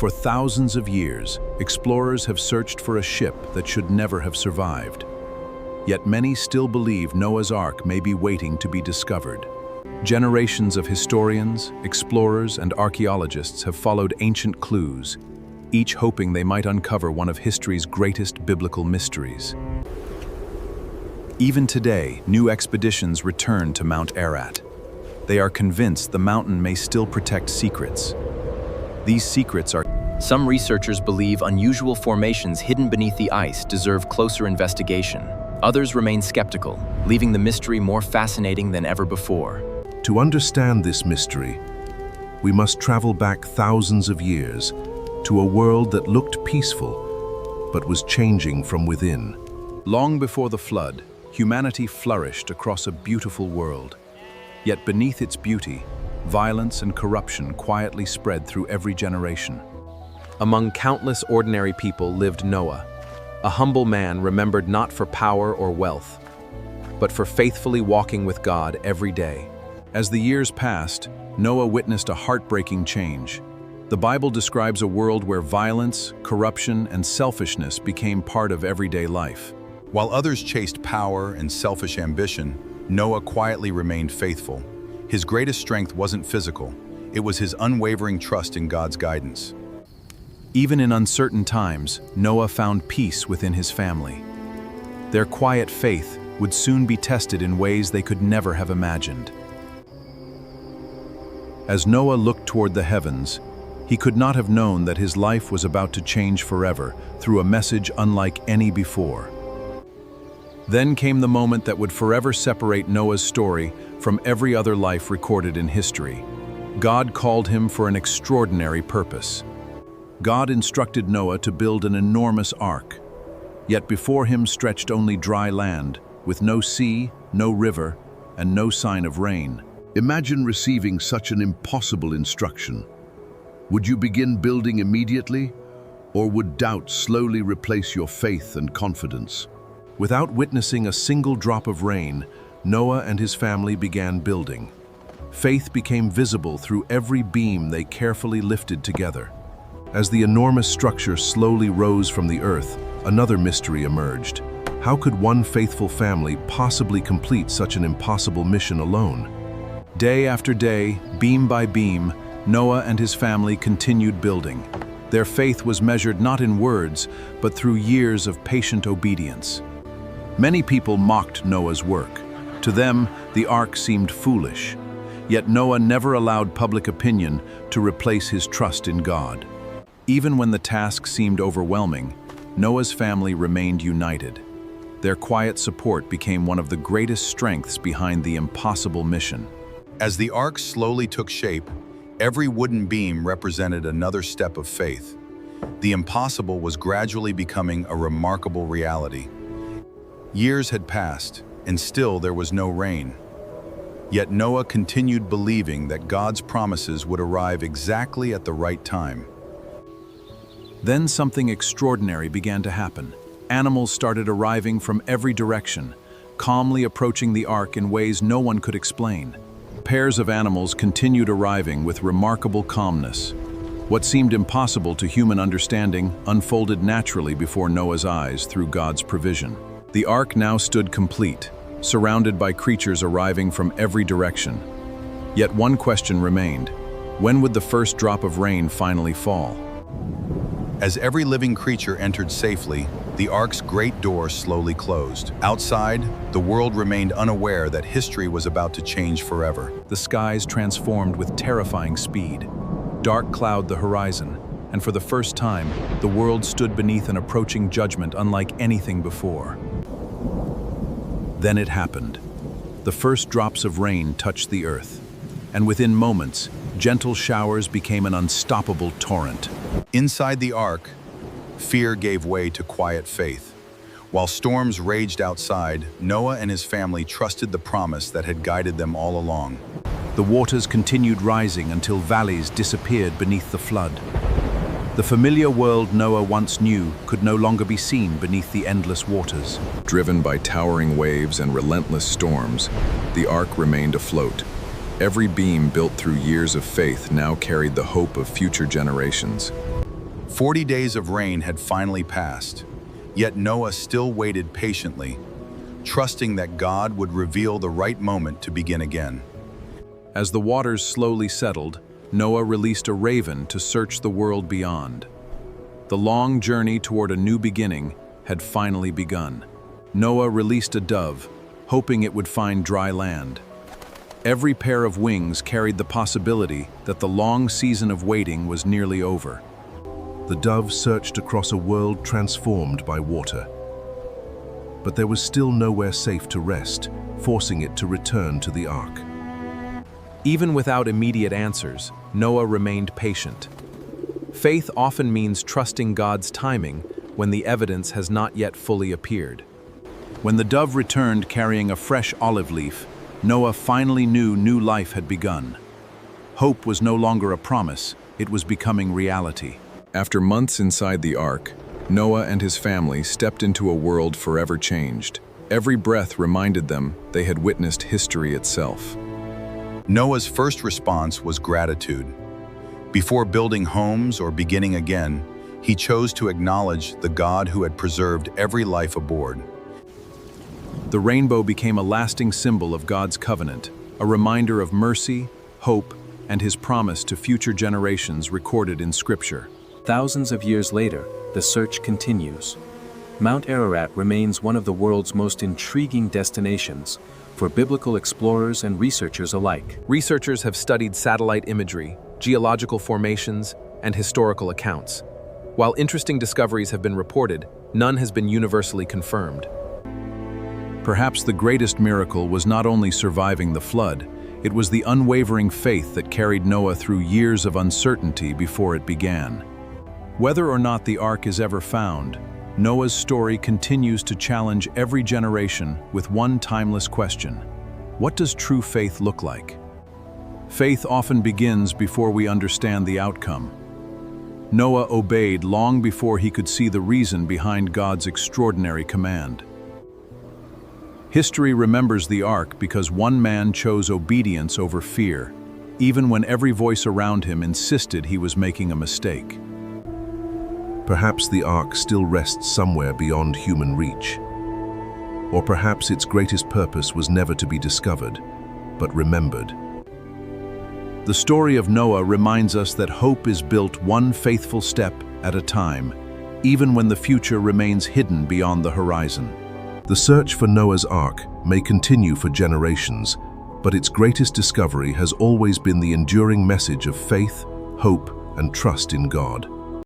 For thousands of years, explorers have searched for a ship that should never have survived. Yet many still believe Noah's Ark may be waiting to be discovered. Generations of historians, explorers, and archaeologists have followed ancient clues, each hoping they might uncover one of history's greatest biblical mysteries. Even today, new expeditions return to Mount Ararat. They are convinced the mountain may still protect secrets. These secrets are... Some researchers believe unusual formations hidden beneath the ice deserve closer investigation. Others remain skeptical, leaving the mystery more fascinating than ever before. To understand this mystery, we must travel back thousands of years to a world that looked peaceful, but was changing from within. Long before the flood, humanity flourished across a beautiful world. Yet beneath its beauty, violence and corruption quietly spread through every generation. Among countless ordinary people lived Noah, a humble man remembered not for power or wealth, but for faithfully walking with God every day. As the years passed, Noah witnessed a heartbreaking change. The Bible describes a world where violence, corruption, and selfishness became part of everyday life. While others chased power and selfish ambition, Noah quietly remained faithful. His greatest strength wasn't physical, it was his unwavering trust in God's guidance. Even in uncertain times, Noah found peace within his family. Their quiet faith would soon be tested in ways they could never have imagined. As Noah looked toward the heavens, he could not have known that his life was about to change forever through a message unlike any before. Then came the moment that would forever separate Noah's story from every other life recorded in history. God called him for an extraordinary purpose. God instructed Noah to build an enormous ark. Yet before him stretched only dry land, with no sea, no river, and no sign of rain. Imagine receiving such an impossible instruction. Would you begin building immediately, or would doubt slowly replace your faith and confidence? Without witnessing a single drop of rain, Noah and his family began building. Faith became visible through every beam they carefully lifted together. As the enormous structure slowly rose from the earth, another mystery emerged. How could one faithful family possibly complete such an impossible mission alone? Day after day, beam by beam, Noah and his family continued building. Their faith was measured not in words, but through years of patient obedience. Many people mocked Noah's work. To them, the ark seemed foolish. Yet Noah never allowed public opinion to replace his trust in God. Even when the task seemed overwhelming, Noah's family remained united. Their quiet support became one of the greatest strengths behind the impossible mission. As the ark slowly took shape, every wooden beam represented another step of faith. The impossible was gradually becoming a remarkable reality. Years had passed, and still there was no rain. Yet Noah continued believing that God's promises would arrive exactly at the right time. Then something extraordinary began to happen. Animals started arriving from every direction, calmly approaching the ark in ways no one could explain. Pairs of animals continued arriving with remarkable calmness. What seemed impossible to human understanding unfolded naturally before Noah's eyes through God's provision. The ark now stood complete, surrounded by creatures arriving from every direction. Yet one question remained: when would the first drop of rain finally fall? As every living creature entered safely, the ark's great door slowly closed. Outside, the world remained unaware that history was about to change forever. The skies transformed with terrifying speed. Dark clouded the horizon, and for the first time, the world stood beneath an approaching judgment unlike anything before. Then it happened. The first drops of rain touched the earth, and within moments, gentle showers became an unstoppable torrent. Inside the ark, fear gave way to quiet faith. While storms raged outside, Noah and his family trusted the promise that had guided them all along. The waters continued rising until valleys disappeared beneath the flood. The familiar world Noah once knew could no longer be seen beneath the endless waters. Driven by towering waves and relentless storms, the ark remained afloat. Every beam built through years of faith now carried the hope of future generations. 40 days of rain had finally passed, yet Noah still waited patiently, trusting that God would reveal the right moment to begin again. As the waters slowly settled, Noah released a raven to search the world beyond. The long journey toward a new beginning had finally begun. Noah released a dove, hoping it would find dry land. Every pair of wings carried the possibility that the long season of waiting was nearly over. The dove searched across a world transformed by water. But there was still nowhere safe to rest, forcing it to return to the ark. Even without immediate answers, Noah remained patient. Faith often means trusting God's timing when the evidence has not yet fully appeared. When the dove returned carrying a fresh olive leaf, Noah finally knew new life had begun. Hope was no longer a promise, it was becoming reality. After months inside the ark, Noah and his family stepped into a world forever changed. Every breath reminded them they had witnessed history itself. Noah's first response was gratitude. Before building homes or beginning again, he chose to acknowledge the God who had preserved every life aboard. The rainbow became a lasting symbol of God's covenant, a reminder of mercy, hope, and his promise to future generations recorded in Scripture. Thousands of years later, the search continues. Mount Ararat remains one of the world's most intriguing destinations for biblical explorers and researchers alike. Researchers have studied satellite imagery, geological formations, and historical accounts. While interesting discoveries have been reported, none has been universally confirmed. Perhaps the greatest miracle was not only surviving the flood, it was the unwavering faith that carried Noah through years of uncertainty before it began. Whether or not the ark is ever found, Noah's story continues to challenge every generation with one timeless question: what does true faith look like? Faith often begins before we understand the outcome. Noah obeyed long before he could see the reason behind God's extraordinary command. History remembers the ark because one man chose obedience over fear, even when every voice around him insisted he was making a mistake. Perhaps the ark still rests somewhere beyond human reach. Or perhaps its greatest purpose was never to be discovered, but remembered. The story of Noah reminds us that hope is built one faithful step at a time, even when the future remains hidden beyond the horizon. The search for Noah's Ark may continue for generations, but its greatest discovery has always been the enduring message of faith, hope, and trust in God.